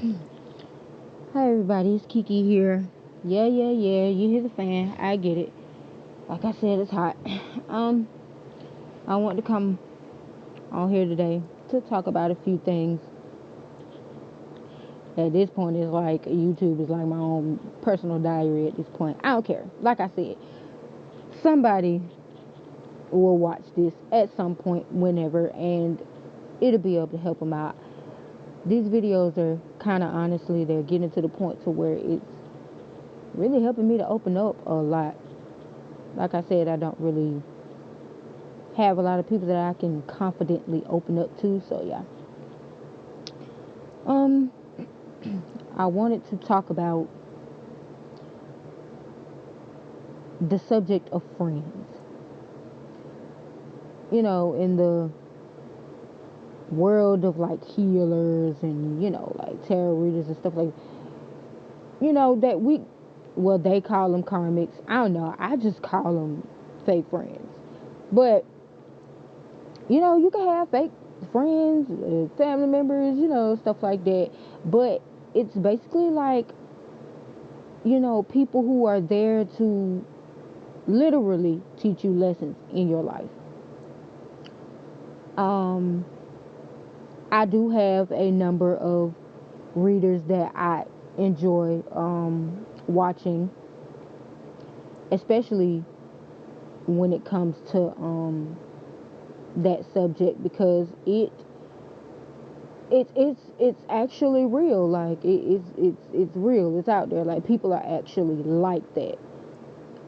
Hi everybody, it's Kiki here. Yeah, you hear the fan. I get it. Like I said, it's hot. I want to come on here today to talk about a few things. At this point, it's like YouTube is like my own personal diary at this point. I don't care. Like I said, somebody will watch this at some point, whenever, and it'll be able to help them out. These videos are kind of, honestly, they're getting to the point to where it's really helping me to open up a lot. Like I said, I don't really have a lot of people that I can confidently open up to, so yeah. I wanted to talk about the subject of friends. You know, in the world of like healers and, like tarot readers and stuff like, that they call them karmics. I don't know. I just call them fake friends. But, you can have fake friends, family members, stuff like that. But it's basically like, people who are there to literally teach you lessons in your life. I do have a number of readers that I enjoy watching, especially when it comes to that subject, because it's actually real. Like it's real. It's out there. Like people are actually like that,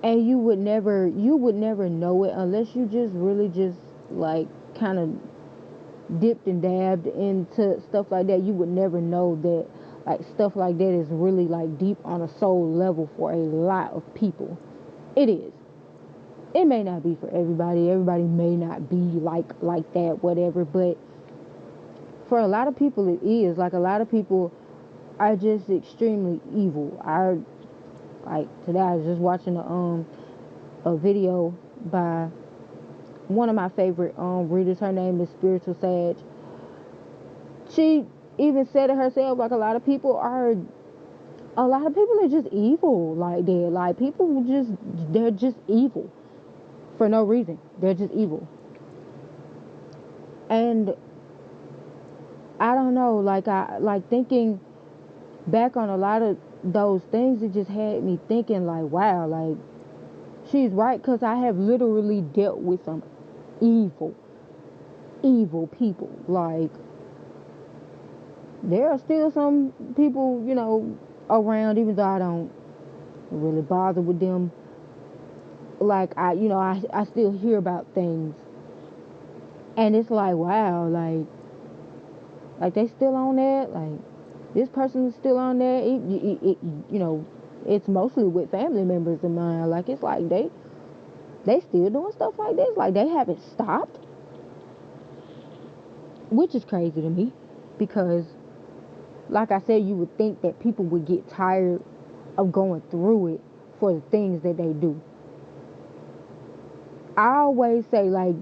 and you would never know it unless you just really just like kind of dipped and dabbed into stuff like that. You would never know that like stuff like that is really like deep on a soul level for a lot of people. It is. It may not be for everybody. Everybody may not be like that, whatever, but for a lot of people it is. Like a lot of people are just extremely evil. Today I was just watching a video by one of my favorite readers. Her name is Spiritual Sage. She even said it herself, like a lot of people are just evil like that. Like they're just evil for no reason. They're just evil. And I don't know, I thinking back on a lot of those things, it just had me thinking like, wow, like she's right, because I have literally dealt with some evil people. Like there are still some people, around, even though I don't really bother with them. Like I still hear about things, and it's like, wow, like they still on that. Like this person is still on that. It's mostly with family members of mine. Like it's like they still doing stuff like this. Like they haven't stopped, which is crazy to me, because like I said, you would think that people would get tired of going through it for the things that they do. I always say, like,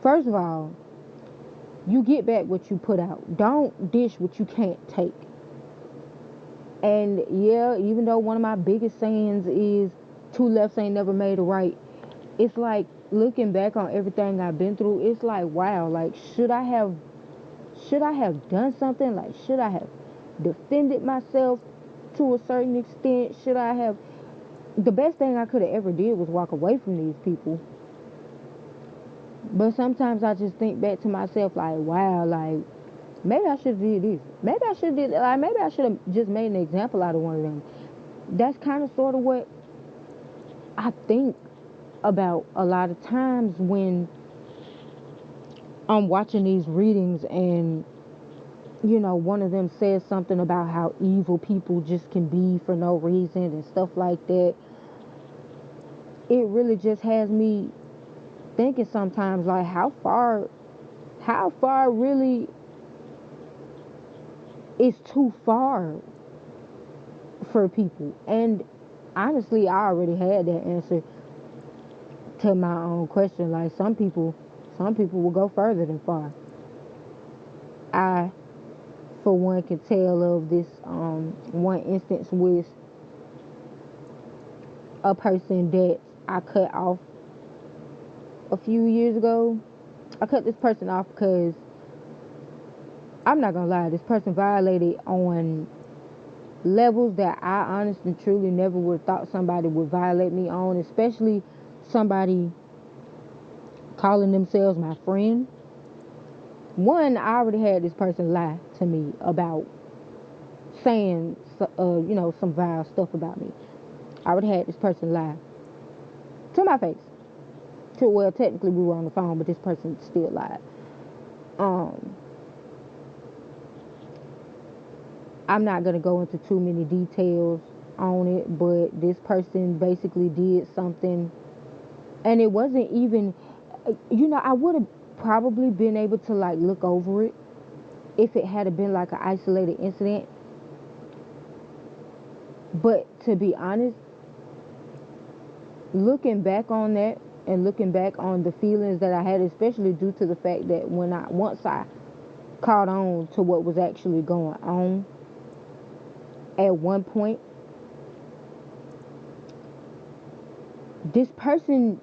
first of all, you get back what you put out. Don't dish what you can't take. And yeah, even though one of my biggest sayings is two lefts ain't never made a right, it's like looking back on everything I've been through, it's like, wow, like should I have done something? Like should I have defended myself to a certain extent? Should I have? The best thing I could have ever did was walk away from these people. But sometimes I just think back to myself like, wow, like maybe I should have did this. Maybe I should have just made an example out of one of them. That's kind of sort of what I think about a lot of times when I'm watching these readings, and one of them says something about how evil people just can be for no reason and stuff like that. It really just has me thinking sometimes, like how far really is too far for people. And honestly, I already had that answer to my own question. Like some people will go further than far. I for one, can tell of this one instance with a person that I cut off a few years ago. I cut this person off because, I'm not gonna lie, this person violated on levels that I honestly truly never would have thought somebody would violate me on, especially somebody calling themselves my friend. One, I already had this person lie to me about saying, some vile stuff about me. I already had this person lie to my face. Well, technically we were on the phone, but this person still lied. I'm not gonna go into too many details on it, but this person basically did something, and it wasn't even, I would have probably been able to like look over it if it had been like an isolated incident. But to be honest, looking back on that and looking back on the feelings that I had, especially due to the fact that once I caught on to what was actually going on, at one point, this person,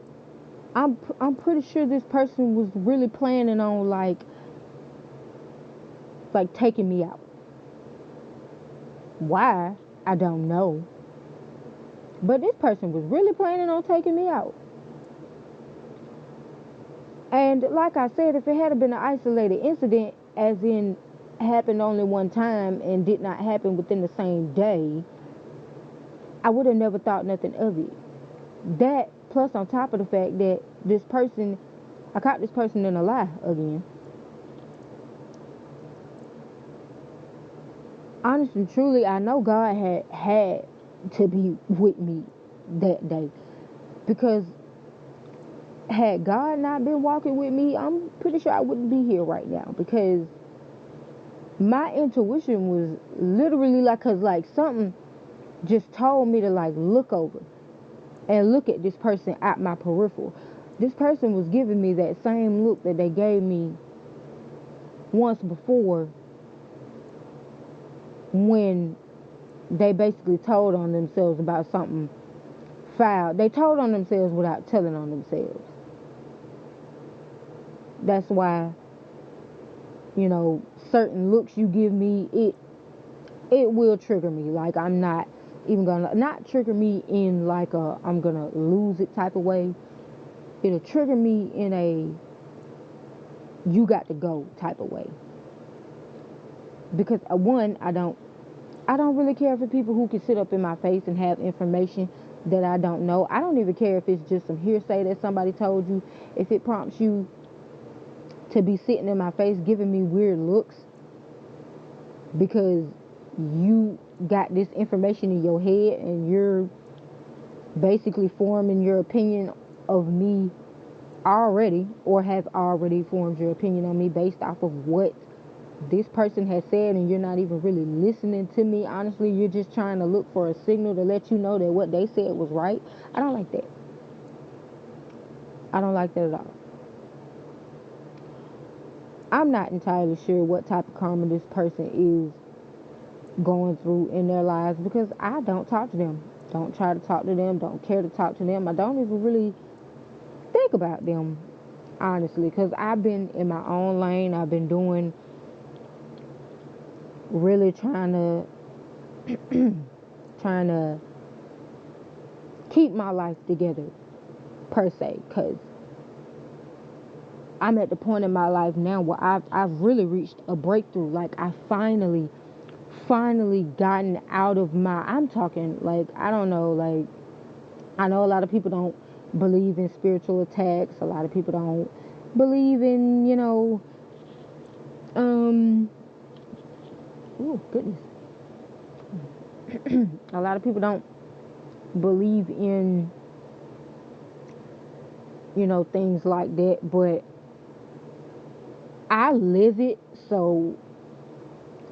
I'm pretty sure this person was really planning on like taking me out. Why? I don't know. But this person was really planning on taking me out. And like I said, if it had been an isolated incident, as in happened only one time and did not happen within the same day, I would have never thought nothing of it. That, plus on top of the fact that I caught this person in a lie again. Honestly, truly, I know God had to be with me that day, because had God not been walking with me, I'm pretty sure I wouldn't be here right now, because my intuition was literally like something just told me to like look over and look at this person at my peripheral. This person was giving me that same look that they gave me once before, when they basically told on themselves about something foul. They told on themselves without telling on themselves. That's why, certain looks you give me, it will trigger me. Like, I'm not even gonna, not trigger me in like a I'm gonna lose it type of way. It'll trigger me in a you got to go type of way. Because one, I don't really care for people who can sit up in my face and have information that I don't know. I don't even care if it's just some hearsay that somebody told you. If it prompts you to be sitting in my face giving me weird looks because you got this information in your head and you're basically forming your opinion of me already, or have already formed your opinion on me based off of what this person has said, and you're not even really listening to me. Honestly, you're just trying to look for a signal to let you know that what they said was right. I don't like that. I don't like that at all. I'm not entirely sure what type of karma this person is going through in their lives, because I don't talk to them. Don't try to talk to them. Don't care to talk to them. I don't even really think about them, honestly, because I've been in my own lane. I've been doing, really trying to keep my life together, per se, because I'm at the point in my life now where I've really reached a breakthrough. Like, I finally gotten out of I'm talking, like, I don't know, like, I know a lot of people don't believe in spiritual attacks. A lot of people don't believe in, oh goodness. A lot of people don't believe in, things like that, but I live it, so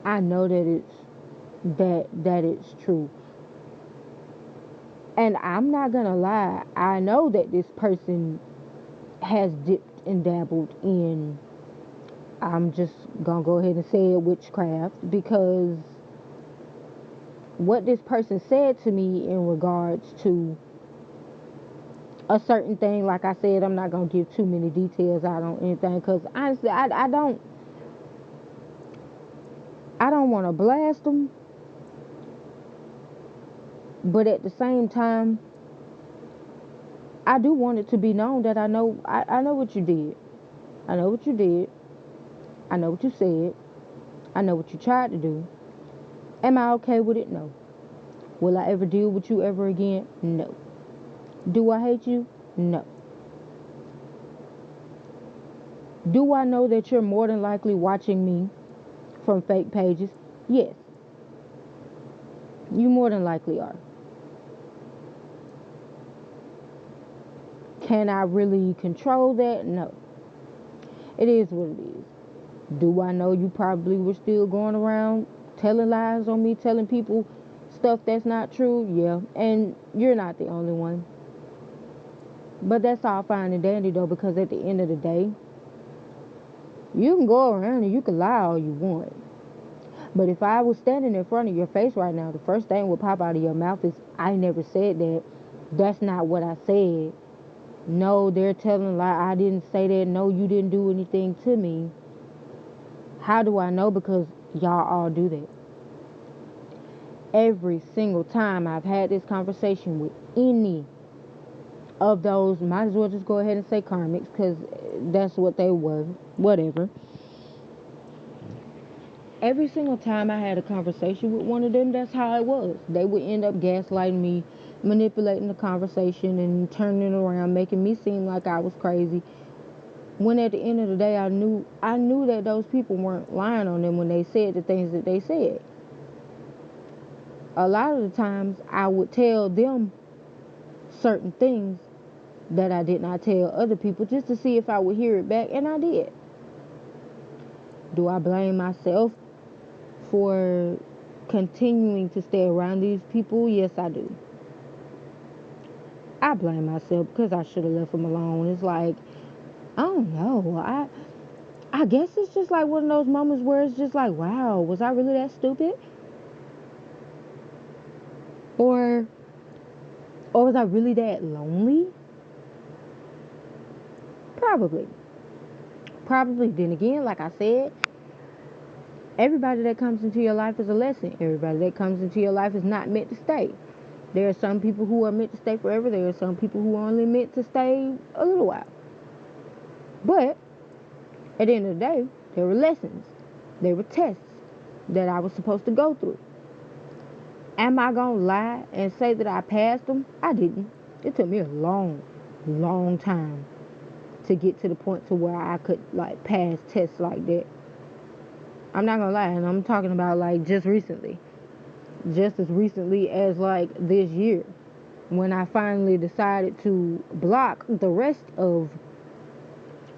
I know that it's true. And I'm not gonna lie, I know that this person has dipped and dabbled in I'm just gonna go ahead and say it, witchcraft, because what this person said to me in regards to a certain thing, like I said, I'm not gonna give too many details out on anything, because honestly, I don't want to blast them, but at the same time, I do want it to be known that I know what you did. I know what you did. I know what you said. I know what you tried to do. Am I okay with it? No. Will I ever deal with you ever again? No. Do I hate you? No. Do I know that you're more than likely watching me from fake pages? Yes. You more than likely are. Can I really control that? No. It is what it is. Do I know you probably were still going around telling lies on me, telling people stuff that's not true? Yeah. And you're not the only one. But that's all fine and dandy though, because at the end of the day, you can go around and you can lie all you want. But if I was standing in front of your face right now, the first thing would pop out of your mouth is, I never said that. That's not what I said. No, they're telling lie. I didn't say that. No, you didn't do anything to me. How do I know? Because y'all all do that. Every single time I've had this conversation with any of those, might as well just go ahead and say karmics, because that's what they were. Whatever. Every single time I had a conversation with one of them, that's how it was. They would end up gaslighting me, manipulating the conversation, and turning it around, making me seem like I was crazy. When at the end of the day, I knew that those people weren't lying on them when they said the things that they said. A lot of the times, I would tell them certain things that I did not tell other people, just to see if I would hear it back, and I did. Do I blame myself for continuing to stay around these people? Yes, I do. I blame myself because I should have left them alone. It's like, I don't know. I guess it's just like one of those moments where it's just like, wow, was I really that stupid? Or was I really that lonely? Probably. Then again, like I said, everybody that comes into your life is a lesson. Everybody that comes into your life is not meant to stay. There are some people who are meant to stay forever. There are some people who are only meant to stay a little while. But at the end of the day, there were lessons. There were tests that I was supposed to go through. Am I going to lie and say that I passed them? I didn't. It took me a long, long time to get to the point to where I could like pass tests like that. I'm not going to lie, and I'm talking about like just recently. Just as recently as like this year, when I finally decided to block the rest of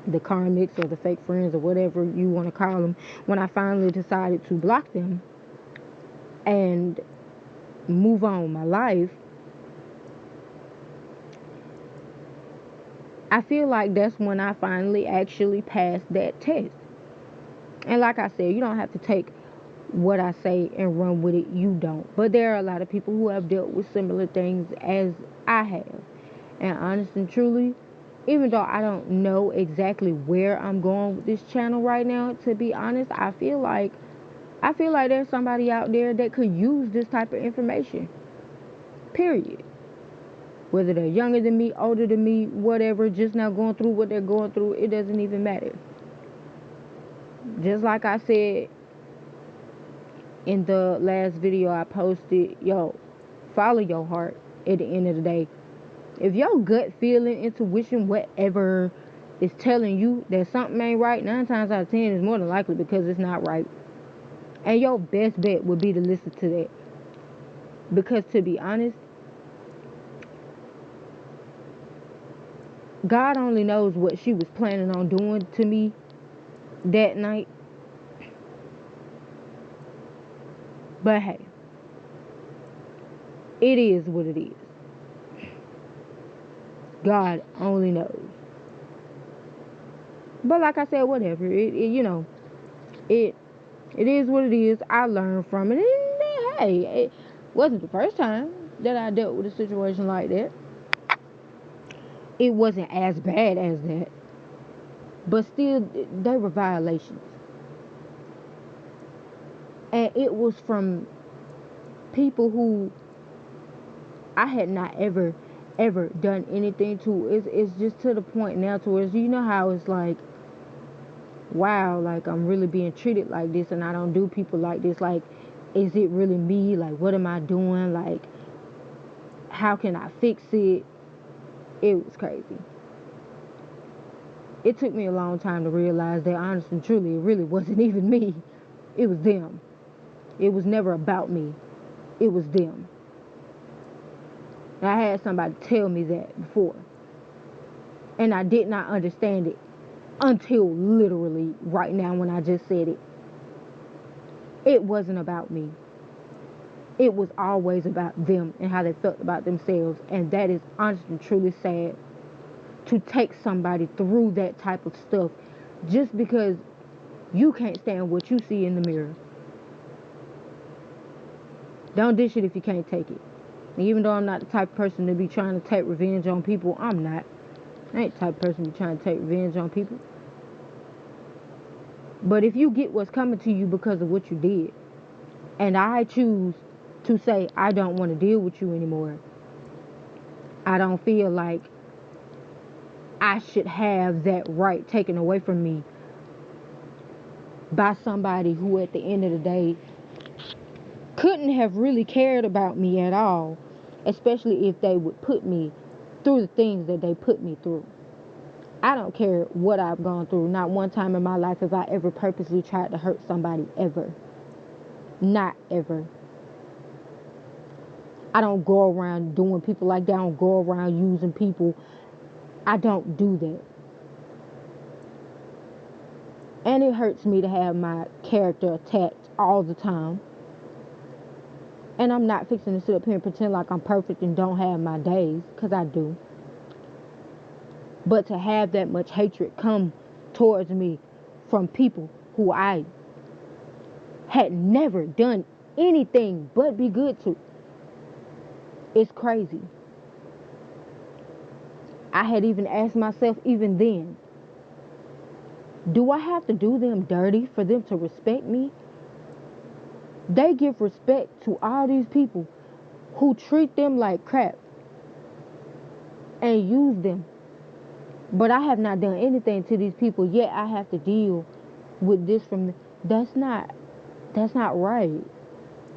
the karmics or the fake friends or whatever you want to call them, when I finally decided to block them and move on with my life, I feel like that's when I finally actually passed that test. And like I said, you don't have to take what I say and run with it. You don't. But there are a lot of people who have dealt with similar things as I have. And honest and truly, even though I don't know exactly where I'm going with this channel right now, to be honest, I feel like there's somebody out there that could use this type of information. Period. Whether they're younger than me, older than me, whatever, just now going through what they're going through, it doesn't even matter. Just like I said in the last video I posted, follow your heart at the end of the day. If your gut feeling, intuition, whatever is telling you that something ain't right, 9 times out of 10 is more than likely because it's not right. And your best bet would be to listen to that. Because to be honest, God only knows what she was planning on doing to me that night. But hey, it is what it is. God only knows. But like I said, whatever. It it is what it is. I learned from it. And hey, it wasn't the first time that I dealt with a situation like that. It wasn't as bad as that. But still, they were violations. And it was from people who I had not ever done anything to. It's just to the point now to where, you know how it's like, wow, like I'm really being treated like this and I don't do people like this. Like, is it really me? Like, what am I doing? Like, how can I fix it? It was crazy. It took me a long time to realize that, honestly and truly, it really wasn't even me. It was them. It was never about me. It was them. And I had somebody tell me that before. And I did not understand it until literally right now when I just said it. It wasn't about me. It was always about them and how they felt about themselves. And that is honestly and truly sad, to take somebody through that type of stuff just because you can't stand what you see in the mirror. Don't dish it if you can't take it. And even though I'm not the type of person to be trying to take revenge on people, I'm not. I ain't the type of person to be trying to take revenge on people. But if you get what's coming to you because of what you did, and I choose to say I don't want to deal with you anymore, I don't feel like I should have that right taken away from me by somebody who at the end of the day couldn't have really cared about me at all, especially if they would put me through the things that they put me through. I don't care what I've gone through. Not one time in my life have I ever purposely tried to hurt somebody, ever. Not ever. I don't go around doing people like that. I don't go around using people. I don't do that. And it hurts me to have my character attacked all the time. And I'm not fixing to sit up here and pretend like I'm perfect and don't have my days, because I do. But to have that much hatred come towards me from people who I had never done anything but be good to, it's crazy. I had even asked myself even then, do I have to do them dirty for them to respect me? They give respect to all these people who treat them like crap and use them. But I have not done anything to these people, yet I have to deal with this from them. That's not right.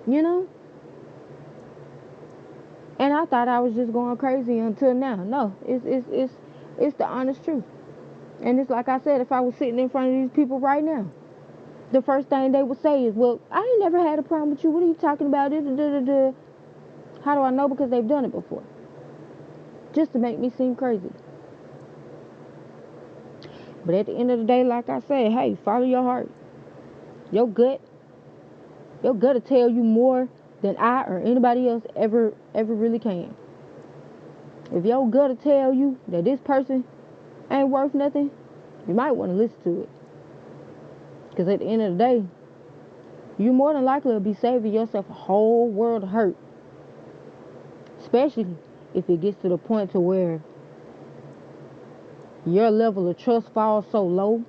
You know? And I thought I was just going crazy until now. No, it's the honest truth. And it's like I said, if I was sitting in front of these people right now, the first thing they would say is, well, I ain't never had a problem with you. What are you talking about? How do I know? Because they've done it before. Just to make me seem crazy. But at the end of the day, like I said, hey, follow your heart. Your gut will tell you more than I or anybody else ever really can. If your gut will tell you that this person ain't worth nothing, you might want to listen to it. Because at the end of the day, you more than likely will be saving yourself a whole world of hurt. Especially if it gets to the point to where your level of trust falls so low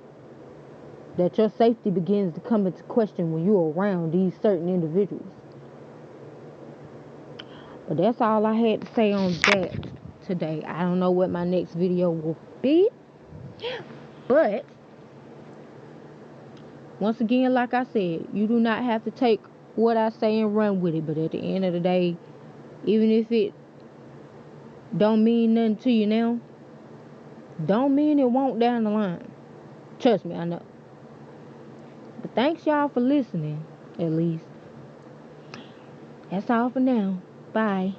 that your safety begins to come into question when you're around these certain individuals. But that's all I had to say on that today. I don't know what my next video will be, but once again, like I said, you do not have to take what I say and run with it. But at the end of the day, even if it don't mean nothing to you now, don't mean it won't down the line. Trust me, I know. But thanks y'all for listening, at least. That's all for now. Bye.